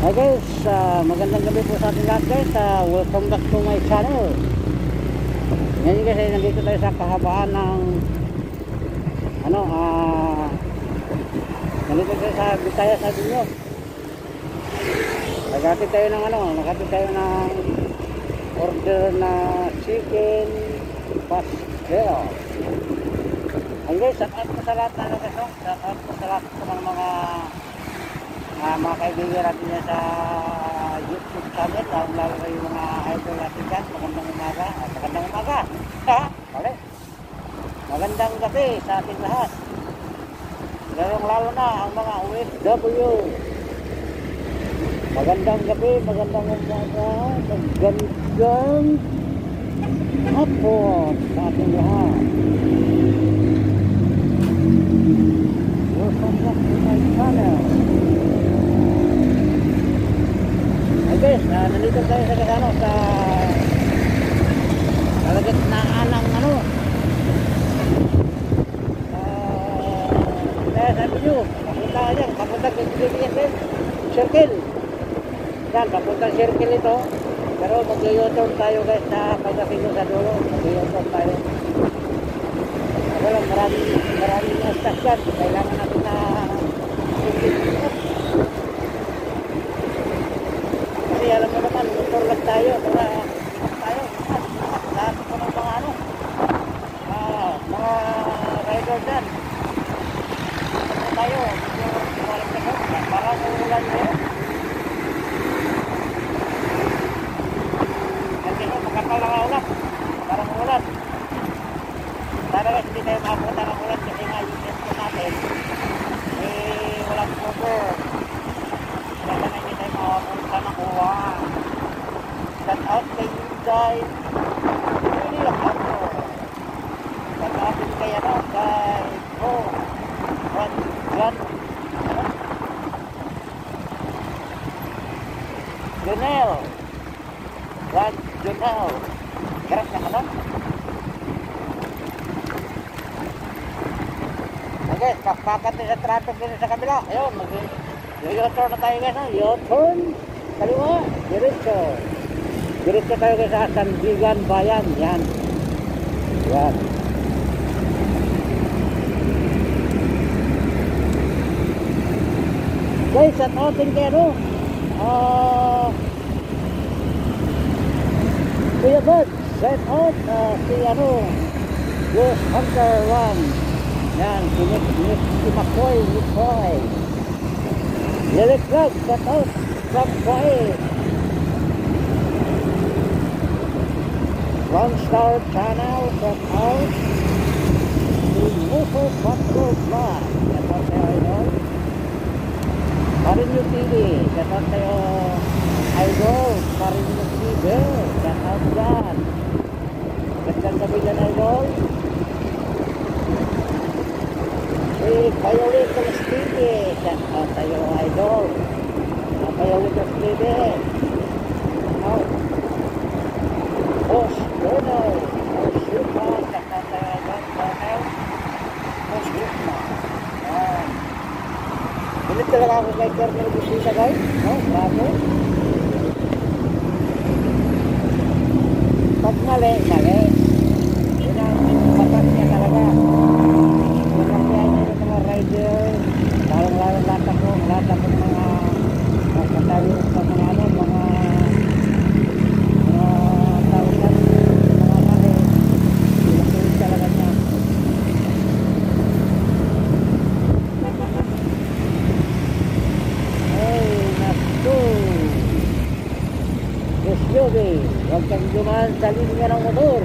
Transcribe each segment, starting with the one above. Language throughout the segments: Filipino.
Hi guys, magandang gabi po sa ating lahat guys. Welcome back to my channel. Ngayon guys, nandito tayo sa kahabaan ng nandito tayo sa Bitaya sa Dinyo. Naghatid tayo ng order na chicken pastel. Ay guys, shout po sa lahat na nagkasong, shout po sa lahat ng mga kaibigan natin yan sa YouTube channel, lalo yung mga idol natin dyan. Magandang umaga, magandang gabi sa ating lahat, lalo na ang mga OFW. Magandang gabi, magandang umaga, magandang hapon sa ating lahat. Welcome back to my channel. Guys, nandito tayo sa kalagitnaan ng sabi nyo, papunta circle yan, papunta circle ito, pero mag-u-turn tayo guys sa pagdating sa dulo, mag-u-turn tayo. Walang maraming stasyon, kailangan natin na kasi alam mo naman, motor lang tayo para lahat ko ng mga rider dyan tayo para umulan tayo kasi magkakal lang ang ulan, parang umulan para hindi tayo makapunta ng ulan kasi nga yung tempo natin walang cover. Kaya na hindi tayo makapunta ng uwan. Shout out kay you guys. Really lang ako. Shout out din kay guys. Junel. Garap na ka nun? Okay, pakpakat din sa traffic din sa kabila. Ayun, mag-u-turn na tayo guys. U-turn, kaliwa, diretso. Diretso tayo guys sa Sandigan Bayan. Yan. Guys, at outing kayo Kuya Bud, set out si Ghost Hunter 1. Yan, si McCoy, Lily Club, set out from Kuwait. One Star Channel, set out si Motor Patrol Vlog, set out tayo idol. Parinyo TV, set out tayo idol. Parinyo TV, set out dyan. Gandang gabi dyan idol. Si Violators TV, set out tayo idol. Violators TV, set out. Boss Donal, Boss Yuka, set out tayo idol. Boss Yuka. Ulit talaga ako kay Colonel Busita guys. Bravo. Pag mali. Yun ang batas niya talaga. Pagkakihan niya yung mga rider, lalong lahat ako mga kasali sa mga tawagan, mga mali. Pinatuloy talaga niya. Huwag kang dumaan sa linya ng motor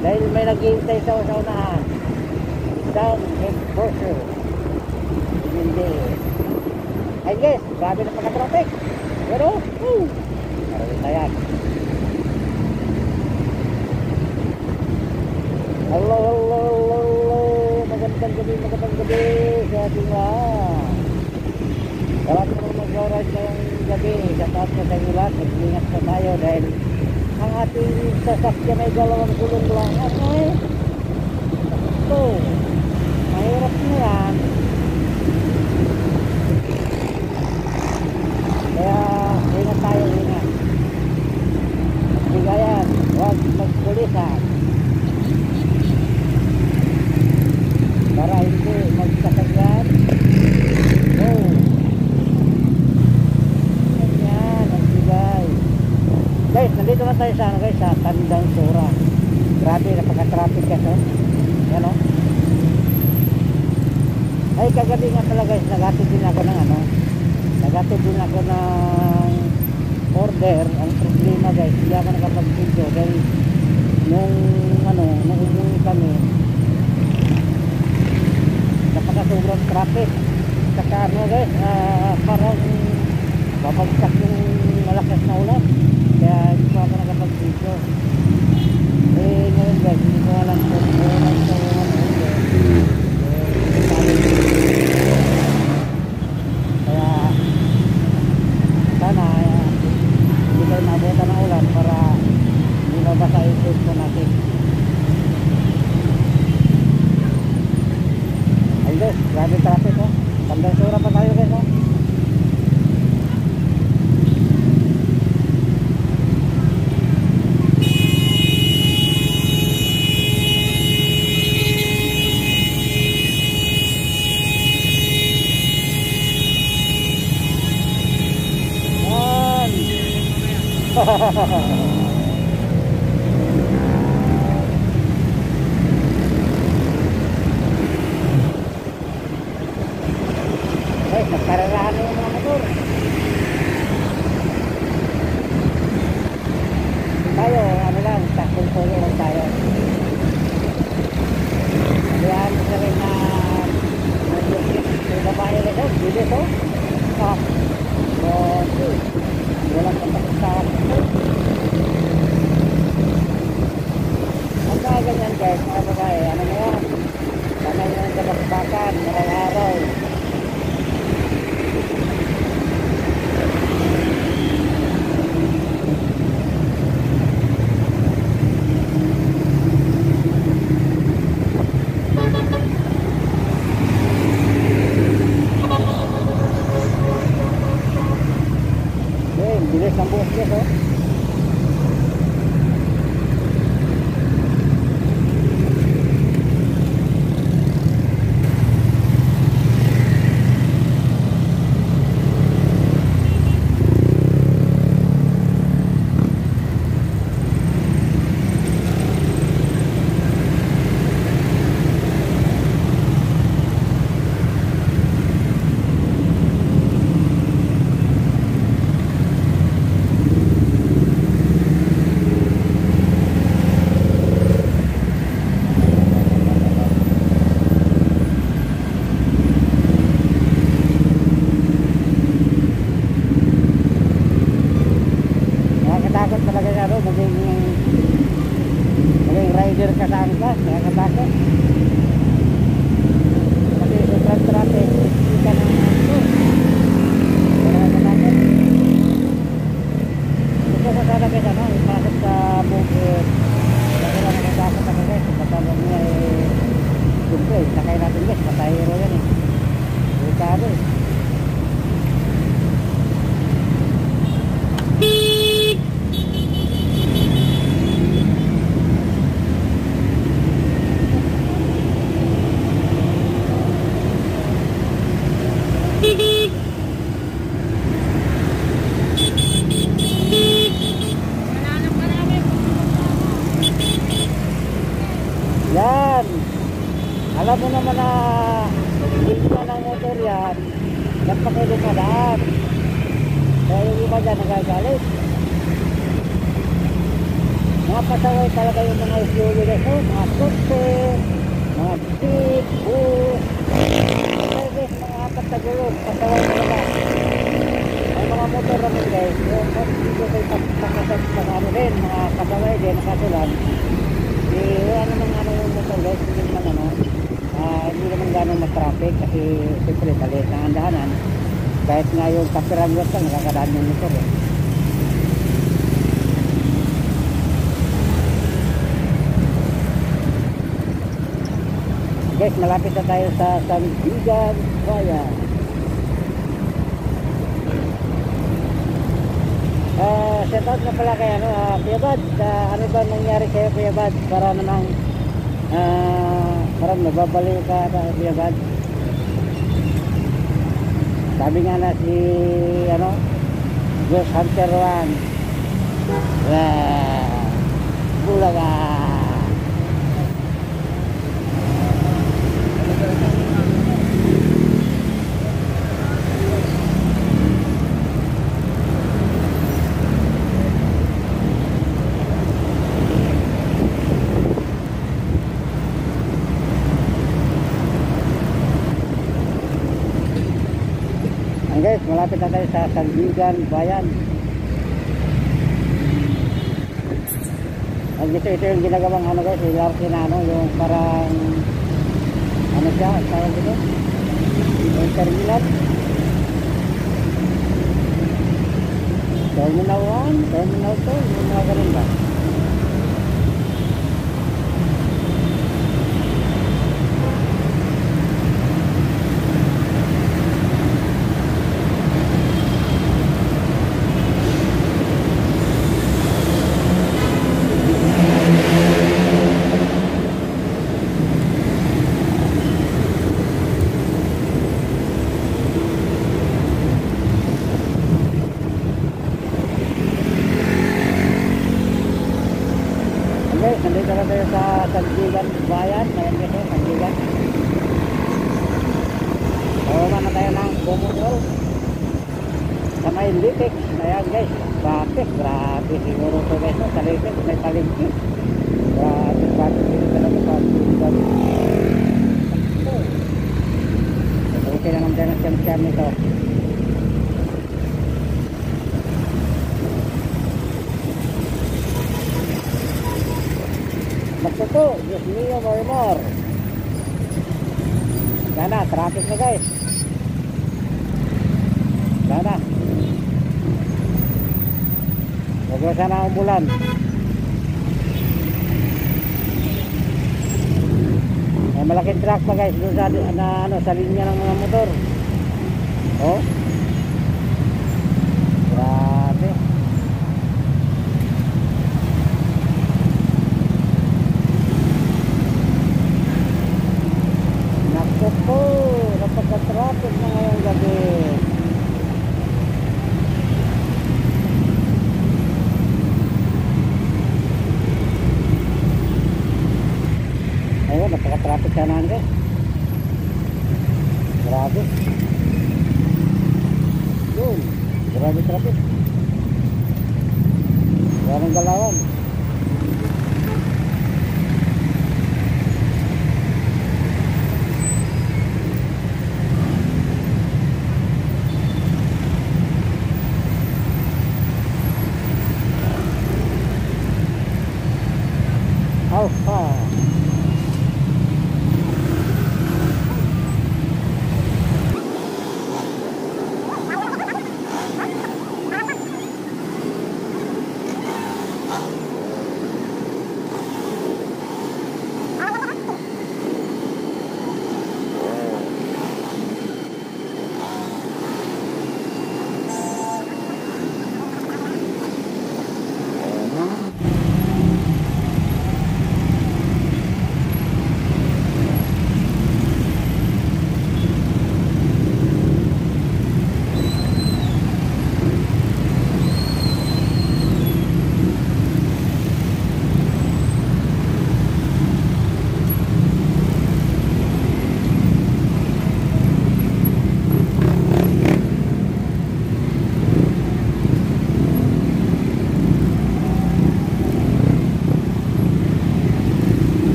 dahil may naghihintay sa unahan. Down head pressure. Hindi. Ay guys, grabe na pagka-traffic. Pero, marami tayan. Hello. Magandang gabi sa ating lahat. Dapat mo mag-ride ngayong gabi. Dapat mo sa inyo lahat, mag-ingat pa tayo dahil ang ating sasakyan ay 2 gulong lang. Ito, mahirap na yan. Kaya Guys, nandito na tayo sa ano guys, sa Tandang Sura. Grabe, napaka-traffic kasi. Yan o. Ay, kagabi nga pala guys, nagatid din ako ng ano. Nagatid din ako ng order. Ang problema guys, hindi ako nakapag-video dahil nung umuwi kami, napaka-sobrang traffic. Saka ano guys, parang babagsak yung malakas na ulan. Kaya hindi ko ako nakapag-video. Eh ngayon guys, hindi ko alam kung ulan sa ulan. Kaya sana hindi tayo mabutan ng ulan para hindi mabasa yung cellphone natin. Ayun guys, grabe traffic oh. Tandang Sura pa tayo guys oh. Guys, nagkararahan na yung mga motor. Tayo, ano lang, takbong solo lang tayo. Kaya sa rin na may babae rin ito, bilis o. Walang kapatid sa akin. Ang mga ganyan guys, mga babae, ano na yan? Sana yung kabakbakan, malang araw. Bilis ang buhok niya, oh. Nakakatakot talaga nga ro, maging rider ka sa angkas, nakakatakot. Kasi sobrang traffic, hindi ka ng ito. Nakakatakot. Gusto ko sana guys, ipasok sa bukid. Kasi lang nakatakot ako guys, kasama niya siyempre, sakay natin guys, matahiro yan eh. Delikado eh. Yan. Alam mo naman na hindi na ng motor yan. Yan pa kayo dumadaan. Kaya yung iba dyan nagagalit. Mga pasaway talaga yung mga SUV guys. Mga kotse, mga jeep, bus. Kaya guys, mga apat na gulong. Pasaway talaga. Ang mga motor naman guys. Yung dito kayo pagkakasat sa ano din. Mga pasaway din, nakasulan. Wala naman yung motor guys, hindi naman hindi naman gano'ng mag-traffic kasi siyempre talit ng andahanan kahit nga yung kapiranggot lang nakakadaan yung motor eh. Guys, malapit na tayo sa Sandigan Bayan. Shout out na pala kay Kuya Bad. Ano ba nangyari kayo Kuya Bad para namang parang nababaliw ka Kuya Bad? Sabi nga na si Ghost Hunter 1 Wah, bulaga. Guys, malapit na tayo sa Sandigan Bayan. Ito yung ginagawang ano guys, LRT na ano, yung parang ano siya, tawag dito, yung terminal 1, terminal 2, yung mga ganun ba. Nandito na tayo sa Sandigan Bayan. Ayan kasi, Sandigan. Tawagan na tayo ng Bumutol sa may Litik. Ayan guys, grabe siguro ito guys. Sa Litik, may palingki. Grabe dito talaga sa Sandigan. Okay na naman tayo ng siyam-siyam nito. Bakit po, Diyos mio, more. Yan na, traffic na guys. Yan na. Huwag na sana umulan. May malaking truck pa guys doon sa, sa linya ng mga motor. Oh. Grabe. Naku, napaka-traffic na ngayong gabi. Ayun, napaka-traffic ka na guys. Grabe. Yun, grabe traffic. Walang galawan. Alpha.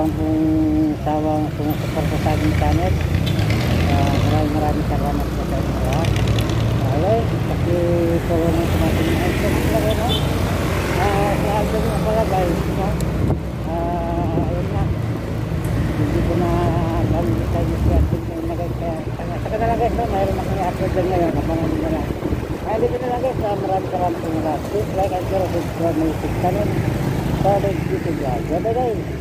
lang pong sawang sumusuporta sa ating channel. Maraming salamat po sa inyo lahat. Okay, kasi tulungan sa natin yung output talaga, no? Sa album na pala guys, no? Ayun na. Hindi ko na gamit tayo sa ating nagay kaya. Saka na lang guys, no? Mayroon akong i-upload din ngayon. Abangan nyo na lang. Kaya dito na lang guys, maraming salamat po mga. Please like and share, subscribe my YouTube channel. Bye-bye guys.